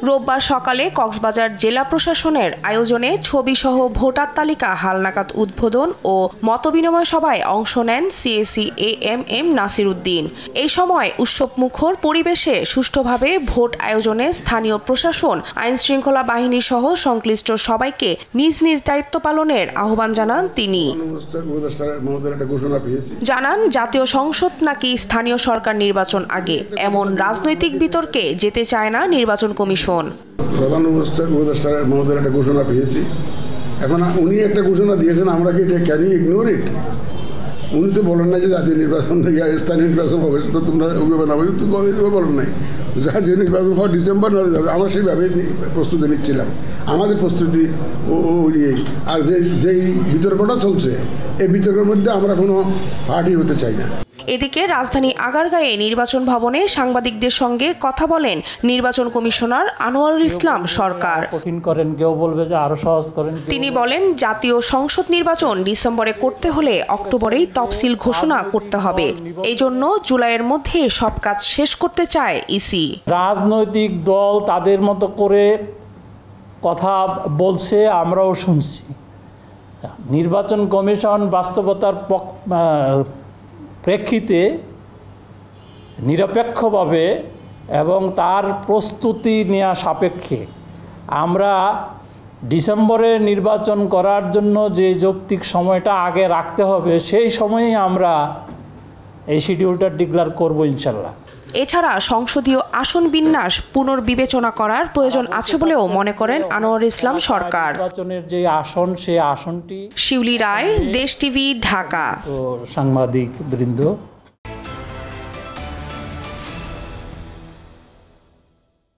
রোববার সকালে কক্সবাজার জেলা প্রশাসনের আয়োজনে ছবিসহ ভোটার তালিকা হালনাগাদ উদ্বোধন ও মতবিনিময় সভায় অংশ নেন সিএসি এএমএম নাসির উদ্দিন। এই সময় উৎসবমুখর পরিবেশে সুষ্ঠুভাবে ভোট আয়োজনে স্থানীয় প্রশাসন, আইনশৃঙ্খলা বাহিনী সহ সংশ্লিষ্ট সবাইকে নিজ নিজ দায়িত্ব পালনের আহ্বান জানান তিনি। জানান, জাতীয় সংসদ নাকি স্থানীয় সরকার নির্বাচন আগে, এমন রাজনৈতিক বিতর্কে যেতে চায় না নির্বাচন কমিশন। প্রধান উপদেষ্টা মহোদয়ের একটা ঘোষণা পেয়েছি, এখন উনি একটা ঘোষণা দিয়েছেন, আমরা কি এটা ক্যান ইউ ইগনোর ইট? উনি তো বলেন না যে জাতীয় নির্বাচন স্থানীয় নির্বাচন হবে, তো তোমরা বলেন নাই জাতীয় নির্বাচন হওয়ার ডিসেম্বর নয় যাবে। আমরা সেইভাবে প্রস্তুতি নিচ্ছিলাম, আমাদের প্রস্তুতি নিয়েই। আর যেই বিতর্কটা চলছে, এই বিতর্কের মধ্যে আমরা কোনো পার্টি হতে চাই না। এদিকে রাজধানী আগারগাঁয়ে নির্বাচন ভবনে সাংবাদিকদের সঙ্গে কথা বলেন নির্বাচন কমিশনার আনোয়ারুল ইসলাম সরকার। কঠিন করেন, কেউ বলবে যে আরো সহজ করেন। তিনি বলেন, জাতীয় সংসদ নির্বাচন ডিসেম্বরে করতে হলে অক্টোবরেই তফসিল ঘোষণা করতে হবে। এই জন্য জুলাইয়ের মধ্যে সব কাজ শেষ করতে চায় ইসি। রাজনৈতিক দল তাদের মতো করে কথা বলছে, আমরাও শুনছি। নির্বাচন কমিশন বাস্তবতার প্রেক্ষিতে নিরপেক্ষভাবে এবং তার প্রস্তুতি নেওয়া সাপেক্ষে আমরা ডিসেম্বরে নির্বাচন করার জন্য যে যৌক্তিক সময়টা আগে রাখতে হবে, সেই সময়েই আমরা এই শিডিউলটা ডিক্লেয়ার করব ইনশাল্লাহ। এছাড়া সংসদীয় আসন বিন্যাস পুনর্বিবেচনা করার প্রয়োজন আছে বলেও মনে করেন আনোয়ারুল ইসলাম সরকার। নির্বাচনের যে আসন, সেই আসনটি। শিউলি রায়, দেশ টিভি, ঢাকা। সাংবাদিক বৃন্দ।